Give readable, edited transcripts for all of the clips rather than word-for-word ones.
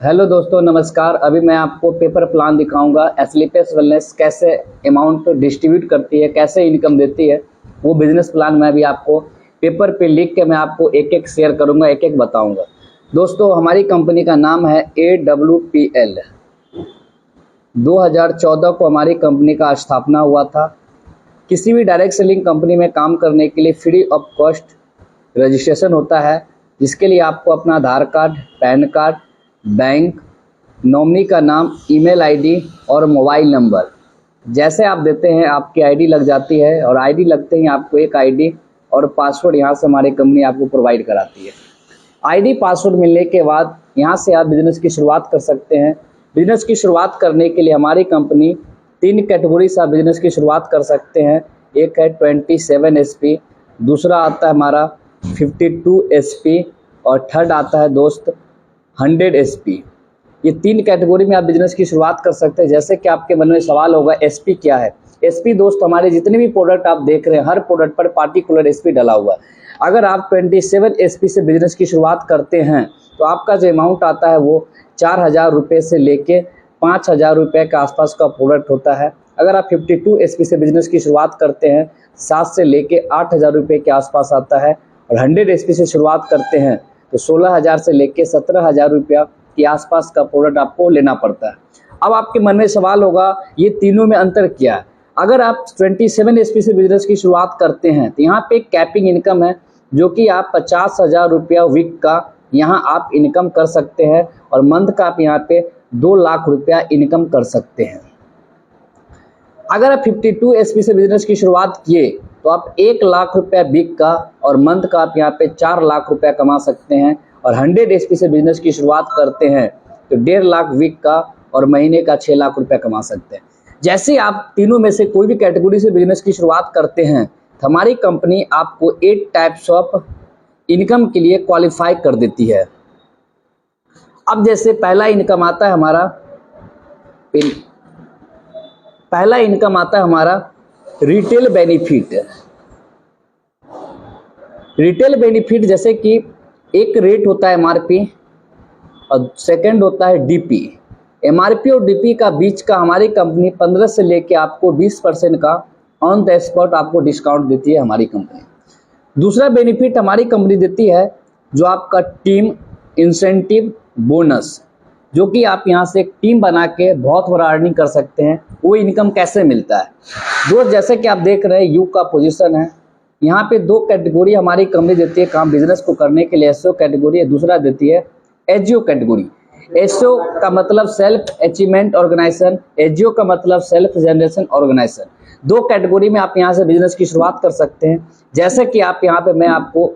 Hello दोस्तों, नमस्कार। अभी मैं आपको पेपर प्लान दिखाऊंगा। एस्क्लेपियस वेलनेस कैसे अमाउंट डिस्ट्रीब्यूट करती है, कैसे इनकम देती है, वो बिजनेस प्लान मैं भी आपको पेपर पे लिख के मैं आपको एक एक शेयर करूंगा, एक एक बताऊंगा। दोस्तों, हमारी कंपनी का नाम है AWPL। 2014 को हमारी कंपनी का स्थापना हुआ था। किसी भी डायरेक्ट सेलिंग कंपनी में काम करने के लिए फ्री ऑफ कॉस्ट रजिस्ट्रेशन होता है, जिसके लिए आपको अपना Aadhaar card, PAN card, bank, nominee का नाम, ईमेल आईडी और मोबाइल नंबर जैसे आप देते हैं आपकी आईडी लग जाती है। और आईडी लगते ही आपको एक आईडी और पासवर्ड यहाँ से हमारी कंपनी आपको प्रोवाइड कराती है। आईडी पासवर्ड मिलने के बाद यहाँ से आप बिजनेस की शुरुआत कर सकते हैं। बिजनेस की शुरुआत करने के लिए हमारी कंपनी 3 कैटेगरी से आप बिजनेस की शुरुआत कर सकते हैं। एक है 27 SP, दूसरा आता है हमारा 52 SP और थर्ड आता है दोस्त 100 SP। ये 3 कैटेगरी में आप बिजनेस की शुरुआत कर सकते हैं। जैसे कि आपके मन में सवाल होगा SP क्या है। SP दोस्त, हमारे जितने भी प्रोडक्ट आप देख रहे हैं हर प्रोडक्ट पर पार्टिकुलर SP डला हुआ है। अगर आप 27 SP से बिजनेस की शुरुआत करते हैं तो आपका जो अमाउंट आता है वो 4,000 रुपये से लेके 5,000 रुपये के आसपास का प्रोडक्ट होता है। अगर आप 52 SP से बिजनेस की शुरुआत करते हैं 7 से लेके 8,000 रुपये के आसपास आता है। और 100 SP से शुरुआत करते हैं तो 16,000 से लेके 17,000 रुपया के आसपास का प्रोडक्ट आपको लेना पड़ता है। अब आपके मन में सवाल होगा, ये तीनों में अंतर क्या है। अगर आप 27 SP से बिजनेस की शुरुआत करते हैं तो यहाँ पे कैपिंग इनकम है, जो कि आप 50,000 रुपया वीक का यहाँ आप इनकम कर सकते हैं और मंथ का आप यहाँ पे 2 लाख रुपया इनकम कर सकते हैं। अगर आप 52 SP से बिजनेस की शुरुआत किए तो आप 1 लाख रुपया वीक का और मंथ का आप यहाँ पे 4 लाख रुपया कमा सकते हैं। और 100 SP से बिजनेस की शुरुआत करते हैं तो 1.5 लाख वीक का और महीने का 6 लाख रुपया कमा सकते हैं। जैसे आप तीनों में से कोई भी कैटेगरी से बिजनेस की शुरुआत करते हैं तो हमारी कंपनी आपको 8 टाइप्स ऑफ इनकम के लिए क्वालिफाई कर देती है। अब जैसे पहला इनकम आता है हमारा रिटेल बेनिफिट। रिटेल बेनिफिट जैसे कि एक रेट होता है MRP और सेकंड होता है DP। MRP और DP का बीच का हमारी कंपनी 15 से लेके आपको 20% का ऑन द स्पॉट आपको डिस्काउंट देती है हमारी कंपनी। दूसरा बेनिफिट हमारी कंपनी देती है जो आपका टीम इंसेंटिव बोनस, जो कि आप यहाँ से एक टीम बना के बहुत बड़ा अर्निंग कर सकते हैं। वो इनकम कैसे मिलता है दोस्त, जैसे कि आप देख रहे हैं यू का पोजीशन है। यहाँ पे 2 कैटेगरी हमारी कंपनी देती है काम बिजनेस को करने के लिए। SO कैटेगरी है, दूसरा देती है HO कैटेगरी। SO का मतलब सेल्फ अचीवमेंट ऑर्गेनाइजेशन, HO का मतलब सेल्फ जनरेशन ऑर्गेनाइजेशन। 2 कैटेगरी में आप यहाँ से बिजनेस की शुरुआत कर सकते हैं। जैसे कि आप यहाँ पे मैं आपको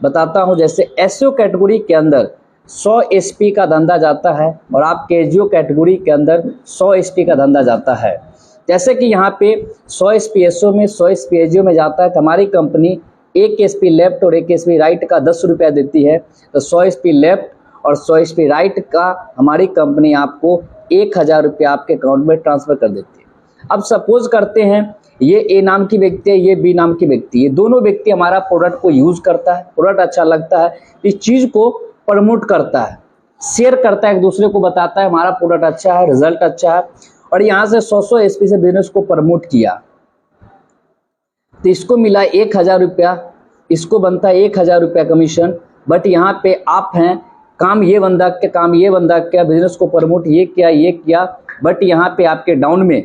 बताता हूँ, जैसे SO कैटेगरी के अंदर 100 SP का धंधा जाता है और आपके HO कैटेगरी के अंदर 100 SP का धंधा जाता है। जैसे कि यहाँ पे 100 SP SO में, 100 SP HO में जाता है तो हमारी कंपनी 1 SP लेफ्ट और 1 SP राइट का 10 रुपया देती है। तो 100 SP लेफ्ट और 100 SP राइट का हमारी कंपनी आपको 1,000 रुपया आपके अकाउंट में ट्रांसफर कर देती है। अब सपोज करते हैं ये A नाम की व्यक्ति है, ये B नाम की व्यक्ति, ये दोनों व्यक्ति हमारा प्रोडक्ट को यूज़ करता है, प्रोडक्ट अच्छा लगता है, इस चीज़ को प्रमोट करता है, शेयर करता है, एक दूसरे को बताता है हमारा प्रोडक्ट अच्छा है, रिजल्ट अच्छा है, और यहाँ से 100 SP से बिजनेस को प्रमोट किया तो इसको मिला 1,000 रुपया, इसको बनता है 1,000 रुपया कमीशन। बट यहाँ पे आप हैं, काम ये बंदा क्या, बिजनेस को प्रमोट ये किया, बट यहाँ पे आपके डाउन में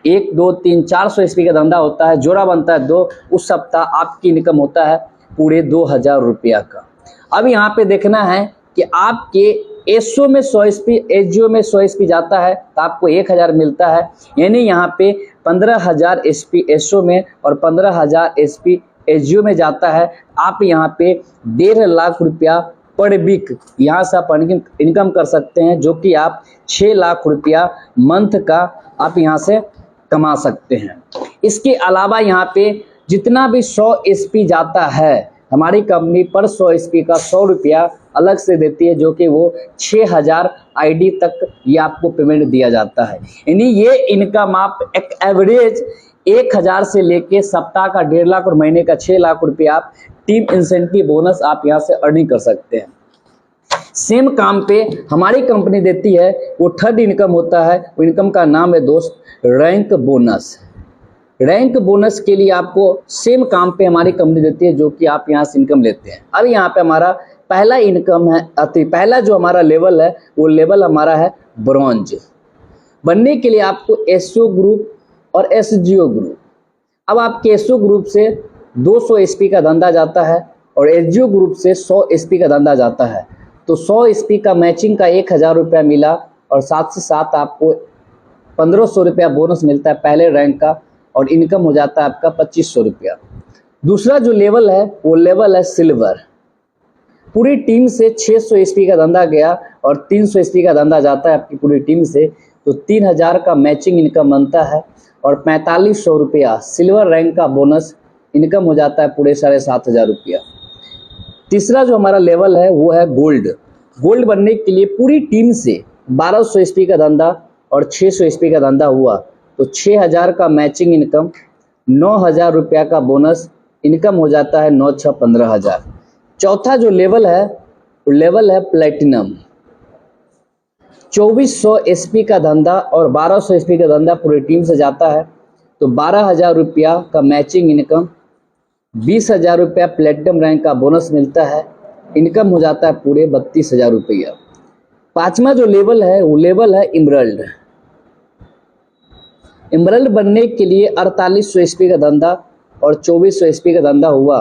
1, 2, 3, 400 SP का धंधा होता है, जोड़ा बनता है 2, उस सप्ताह आपकी इनकम होता है पूरे 2,000 रुपया का। अब यहाँ पे देखना है कि आपके SO में 100 SP, HO में 100 SP जाता है तो आपको 1,000 मिलता है। यानी यहाँ पे 15,000 SP SO में और 15,000 SP HO में जाता है। आप यहाँ पे 1.5 लाख रुपया पर वीक यहाँ से आप इनकम कर सकते हैं, जो कि आप 6 लाख रुपया मंथ का आप यहाँ से कमा सकते हैं। इसके अलावा यहाँ पे जितना भी 100 SP जाता है हमारी कंपनी पर 100 SP का 100 रुपया अलग से देती है, जो कि वो 6,000 ID तक ये आपको पेमेंट दिया जाता है। यानी ये इनकम आप एक एवरेज 1,000 से लेके सप्ताह का 1.5 लाख और महीने का 6 लाख रुपया आप टीम इंसेंटिव बोनस आप यहाँ से अर्निंग कर सकते हैं। सेम काम पे हमारी कंपनी देती है, वो थर्ड इनकम होता है। वो इनकम का नाम है दोस्त रैंक बोनस। रैंक बोनस के लिए आपको सेम काम पे हमारी कंपनी देती है, जो कि आप यहाँ से इनकम लेते हैं। अब यहाँ पे हमारा पहला इनकम है, पहला जो हमारा लेवल है वो लेवल हमारा है ब्रॉन्ज। बनने के लिए आपको एसओ ग्रुप और एसजीओ ग्रुप। अब आपके एसओ ग्रुप से 200 एसपी का धंधा जाता है और एसजीओ ग्रुप से 100 एसपी का धंधा जाता है। तो 100 एसपी का मैचिंग का 1000 रुपया मिला और साथ से साथ आपको 1500 रुपया बोनस मिलता है पहले रैंक का, और इनकम हो जाता है आपका 2500 रुपया। दूसरा जो लेवल है वो लेवल है सिल्वर। पूरी टीम से 600 एसपी का धंधा गया और 300 एसपी का धंधा जाता है आपकी पूरी टीम से, तो 3000 का मैचिंग इनकम बनता है और 4500 रुपया सिल्वर रैंक का बोनस इनकम हो जाता है पूरे 7500 रुपया। तीसरा जो हमारा लेवल है वो है गोल्ड। गोल्ड बनने के लिए पूरी टीम से 1200 एसपी का धंधा और 600 एसपी का धंधा हुआ, तो 6000 का मैचिंग इनकम, 9000 रुपया का बोनस इनकम हो जाता है 9 6 15000। चौथा जो लेवल है वो लेवल है प्लेटिनम। 2400 एसपी का धंधा और 1200 एसपी का धंधा पूरी टीम से जाता है, तो 12000 रुपया का मैचिंग इनकम, 20000 रुपया प्लेटिनम रैंक का बोनस मिलता है, इनकम हो जाता है पूरे 32000 रुपया। पांचवा जो लेवल है वो लेवल है इमरल्ड। इमरल्ड बनने के लिए 4800 एसपी का धंधा और 2400 एसपी का धंधा हुआ,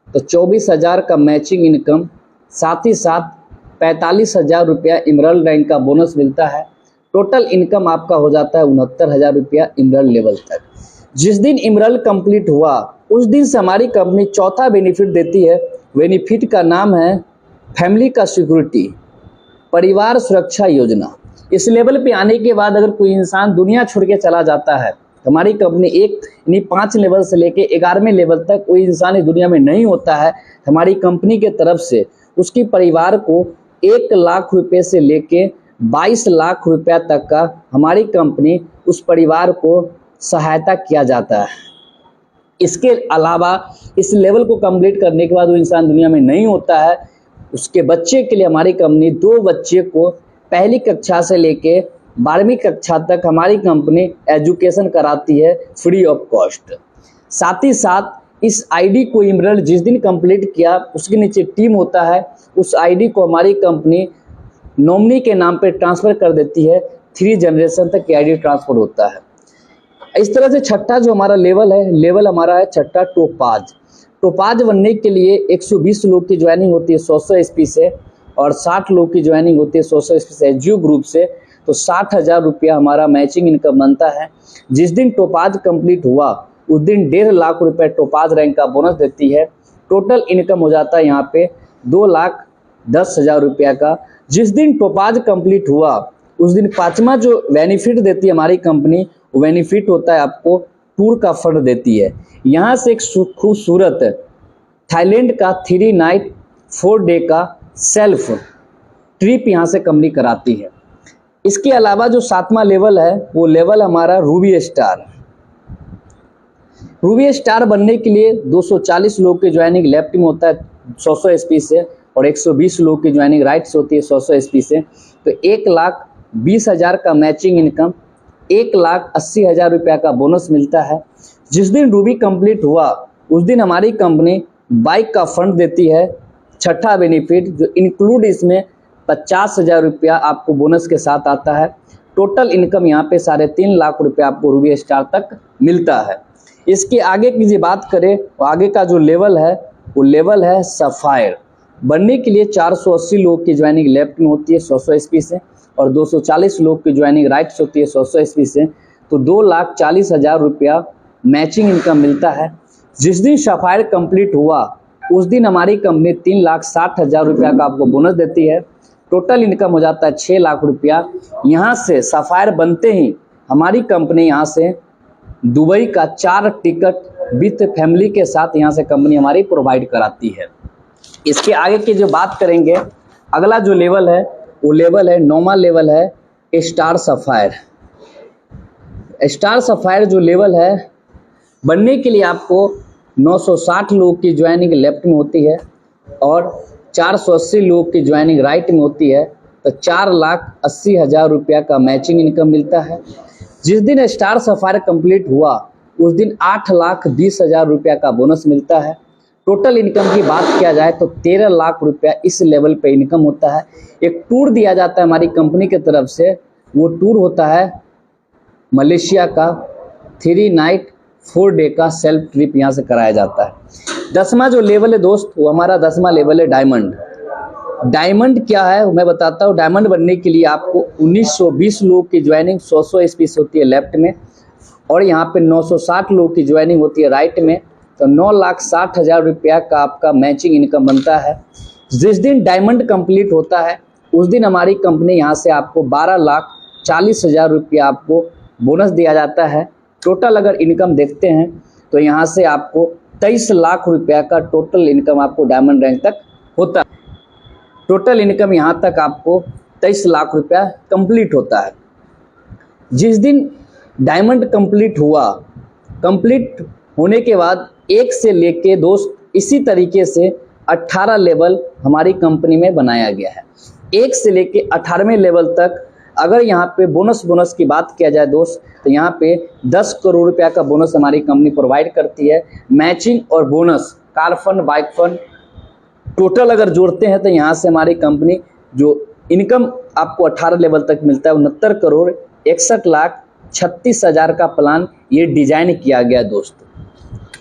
तो 24000 का मैचिंग इनकम, साथ ही साथ 45000 रुपया इमरल्ड रैंक का बोनस मिलता है। टोटल इनकम आपका हो जाता है 69000 रुपया इमरल्ड लेवल तक। जिस दिन इमरल्ड कंप्लीट हुआ उस दिन से हमारी कंपनी चौथा बेनिफिट देती है। बेनिफिट का नाम है फैमिली का सिक्योरिटी, परिवार सुरक्षा योजना। इस लेवल पे आने के बाद अगर कोई इंसान दुनिया छोड़ के चला जाता है, हमारी कंपनी यानी 5 लेवल से लेके 11वें लेवल तक कोई इंसान इस दुनिया में नहीं होता है, हमारी कंपनी के तरफ से उसके परिवार को 1 लाख रुपए से लेके 22 लाख रुपया तक का हमारी कंपनी उस परिवार को सहायता किया जाता है। इसके अलावा इस लेवल को कंप्लीट करने के बाद वो इंसान दुनिया में नहीं होता है, उसके बच्चे के लिए हमारी कंपनी 2 बच्चे को पहली कक्षा से लेके 12वीं कक्षा तक हमारी कंपनी एजुकेशन कराती है फ्री ऑफ कॉस्ट। साथ ही साथ इस आईडी को इमरल्ड जिस दिन कंप्लीट किया उसके नीचे टीम होता है, उस आईडी को हमारी कंपनी नॉमिनी के नाम पे ट्रांसफ़र कर देती है। 3 जनरेशन तक ये आईडी ट्रांसफर होता है। इस तरह से छठा जो हमारा लेवल है, लेवल हमारा है छठा टोपाज। टोपाज बनने के लिए 120 लोग की ज्वाइनिंग होती है 100 एसपी से, और 60 लोग की ज्वाइनिंग होती है 100 एसपी से एसजीओ ग्रुप से, तो 60,000 रुपया हमारा मैचिंग इनकम बनता है। जिस दिन टोपाज कंप्लीट हुआ उस दिन 1.5 लाख रुपये टोपाज रैंक का बोनस देती है। टोटल इनकम हो जाता है यहाँ पे 2,10,000 रुपया का। जिस दिन टोपाज कंप्लीट हुआ उस दिन पांचवा जो बेनिफिट देती है हमारी कंपनी, वो बेनिफिट होता है आपको टूर का फंड देती है। यहाँ से एक खूबसूरत थाईलैंड का 3 नाइट 4 डे का सेल्फ ट्रिप यहाँ से कंपनी कराती है। इसके अलावा जो 7वां लेवल है वो लेवल हमारा रूबी स्टार। रूबी स्टार बनने के लिए 240 लोग की ज्वाइनिंग लेफ्ट में होता है 100 एसपी से, और 120 लोग की ज्वाइनिंग राइट से होती है 100 एसपी से। तो 1,20,000 का मैचिंग इनकम, 1,80,000 रुपया का बोनस मिलता है। जिस दिन रूबी कंप्लीट हुआ उस दिन हमारी कंपनी बाइक का फंड देती है। छठा बेनिफिट जो इंक्लूड इसमें 50,000 रुपया आपको बोनस के साथ आता है। टोटल इनकम यहाँ पे 3.5 लाख रुपया आपको रूबी स्टार तक मिलता है। इसके आगे की जो बात करें तो आगे का जो लेवल है वो लेवल है सफ़ायर। बनने के लिए 480 लोग की ज्वाइनिंग लेफ्ट में होती है 100 एसपी से, और 240 लोग की ज्वाइनिंग राइट से होती है 100 एसपी से। तो 2,40,000 रुपया मैचिंग इनकम मिलता है। जिस दिन सफ़ायर कंप्लीट हुआ उस दिन हमारी कंपनी 3,60,000 रुपया का आपको बोनस देती है। टोटल इनकम हो जाता है 6 लाख रुपया। यहाँ से सफ़ायर बनते ही हमारी कंपनी यहाँ से दुबई का 4 टिकट विथ फैमिली के साथ यहाँ से कंपनी हमारी प्रोवाइड कराती है। इसके आगे की जो बात करेंगे, अगला जो लेवल है वो लेवल है 9वां लेवल है स्टार सफ़ायर। स्टार सफ़ायर जो लेवल है बनने के लिए आपको 960 लोग की ज्वाइनिंग लेफ्ट में होती है और 480 लोगों की ज्वाइनिंग राइट में होती है तो 4,80,000 रुपया का मैचिंग इनकम मिलता है। जिस दिन स्टार सफायर कंप्लीट हुआ उस दिन 8,20,000 रुपया का बोनस मिलता है। टोटल इनकम की बात किया जाए तो 13 लाख रुपया इस लेवल पे इनकम होता है। एक टूर दिया जाता है हमारी कंपनी की तरफ से, वो टूर होता है मलेशिया का 3 नाइट 4 डे का सेल्फ ट्रिप यहाँ से कराया जाता है। 10वां जो लेवल है दोस्त, वो हमारा 10वां लेवल है डायमंड। डायमंड क्या है मैं बताता हूँ। डायमंड बनने के लिए आपको 1920 लोगों की ज्वाइनिंग 100 स्पेस होती है लेफ्ट में, और यहाँ पे 960 लोगों की ज्वाइनिंग होती है राइट में, तो 9,60,000 रुपया का आपका मैचिंग इनकम बनता है। जिस दिन डायमंड कंप्लीट होता है उस दिन हमारी कंपनी यहाँ से आपको 12,40,000 रुपया आपको बोनस दिया जाता है। टोटल अगर इनकम देखते हैं तो यहाँ से आपको 23 लाख रुपया का टोटल इनकम आपको डायमंड रैंक तक होता है। टोटल इनकम यहाँ तक आपको 23 लाख रुपया कंप्लीट होता है। जिस दिन डायमंड कंप्लीट हुआ, कंप्लीट होने के बाद 1 से लेके दोस्त इसी तरीके से 18 लेवल हमारी कंपनी में बनाया गया है। 1 से लेके 18वें लेवल तक अगर यहाँ पे बोनस की बात किया जाए दोस्त, तो यहाँ पे 10 करोड़ रुपया का बोनस हमारी कंपनी प्रोवाइड करती है। मैचिंग और bonus, car fund, bike fund total अगर जोड़ते हैं तो यहाँ से हमारी कंपनी जो इनकम आपको 18 लेवल तक मिलता है 69,61,36,000 का प्लान ये डिजाइन किया गया दोस्त।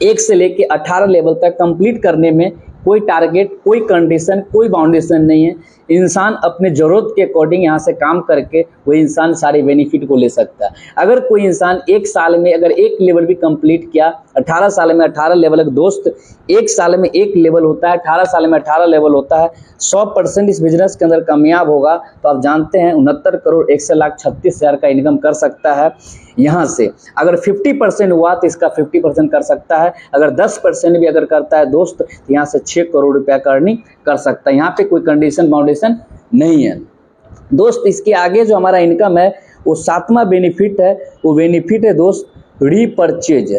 1 से लेके 18 लेवल तक कंप्लीट करने में कोई टारगेट, कोई कंडीशन, कोई बाउंडेशन नहीं है। इंसान अपने ज़रूरत के अकॉर्डिंग यहाँ से काम करके वही इंसान सारे बेनिफिट को ले सकता है। अगर कोई इंसान 1 साल में अगर 1 लेवल भी कंप्लीट किया, 18 साल में 18 लेवल, एक दोस्त 1 साल में 1 लेवल होता है, 18 साल में 18 लेवल होता है। 100% इस बिजनेस के अंदर कामयाब होगा तो आप जानते हैं 69,61,36,000 का इनकम कर सकता है। यहाँ से अगर 50% हुआ तो इसका 50% कर सकता है। अगर 10% भी अगर करता है दोस्त तो यहाँ से 6 करोड़ रुपया का अर्निंग कर सकता है। यहाँ पे कोई कंडीशन बाउंडेशन नहीं है दोस्त। इसके आगे जो हमारा इनकम है वो 7वां बेनिफिट है। वो बेनिफिट है दोस्त रीपरचेज।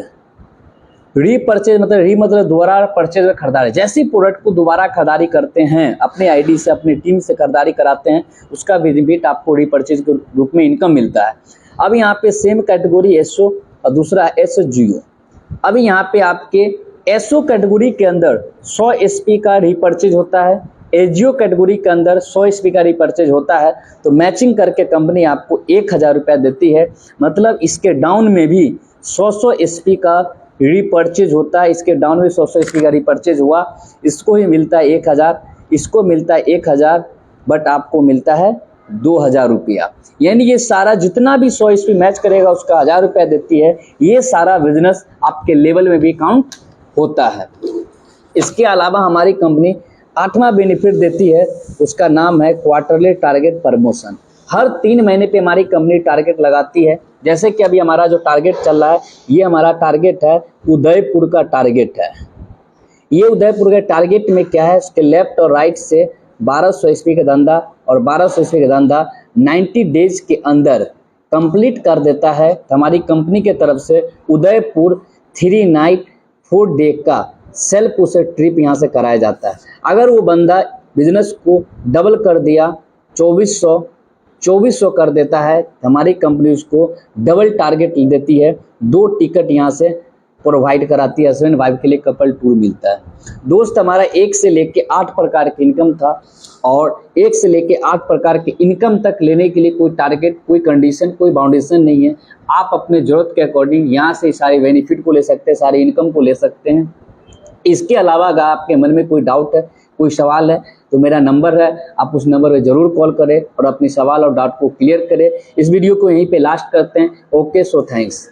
रीपरचेज मतलब दोबारा परचेज और खरीदारी। जैसी प्रोडक्ट को दोबारा खरीदारी करते हैं, अपने आईडी से, अपनी टीम से खरीदारी कराते हैं, उसका बेनिफिट आपको रीपरचेज के रूप में इनकम मिलता है। अब यहाँ पे सेम कैटेगरी एसओ और दूसरा एसजीओ। अभी यहाँ पे आपके एसओ कैटेगरी के अंदर 100 एसपी का रीपरचेज होता है, एसजीओ कैटेगरी के अंदर 100 एसपी का रीपरचेज होता है। तो मैचिंग करके कंपनी आपको 1,000 रुपया देती है। मतलब इसके डाउन में भी 100 एसपी का रीपरचेज होता है। इसके डाउन में 100 एसपी का रीपरचेज हुआ, इसको ही मिलता है 1,000, इसको मिलता है 1,000, बट आपको मिलता है 2,000 रुपया। यानी ये सारा जितना भी 100 एसपी मैच करेगा उसका 1,000 रुपया देती है। ये सारा बिजनेस आपके लेवल में भी काउंट होता है। इसके अलावा हमारी कंपनी 8वां बेनिफिट देती है, उसका नाम है क्वार्टरली टारगेट प्रमोशन। हर 3 महीने पे हमारी कंपनी टारगेट लगाती है। जैसे कि अभी हमारा जो टारगेट चल रहा है, ये हमारा टारगेट है उदयपुर का टारगेट है। ये उदयपुर के टारगेट में क्या है, उसके लेफ्ट और राइट से 1200 एसपी का धंधा और 1200 एसपी का धंधा 90 डेज के अंदर कंप्लीट कर देता है। तो हमारी कंपनी के तरफ से उदयपुर 3 नाइट 4 डे का सेल्फ उसे ट्रिप यहाँ से कराया जाता है। अगर वो बंदा बिजनेस को डबल कर दिया, 2400 कर देता है, तो हमारी कंपनी उसको डबल टारगेट देती है। 2 टिकट यहाँ से प्रोवाइड कराती है, हस्बैंड वाइफ के लिए कपल टूर मिलता है। दोस्त हमारा 1 से लेके 8 प्रकार की इनकम था, और 1 से लेके 8 प्रकार के इनकम तक लेने के लिए कोई टारगेट, कोई कंडीशन, कोई बाउंडेशन नहीं है। आप अपने जरूरत के अकॉर्डिंग यहाँ से सारे बेनिफिट को ले सकते हैं, सारी इनकम को ले सकते हैं। इसके अलावा अगर आपके मन में कोई डाउट है, कोई सवाल है, तो मेरा नंबर है, आप उस नंबर पे ज़रूर कॉल करें और अपनी सवाल और डाउट को क्लियर करें। इस वीडियो को यहीं पे लास्ट करते हैं। Okay, so thanks.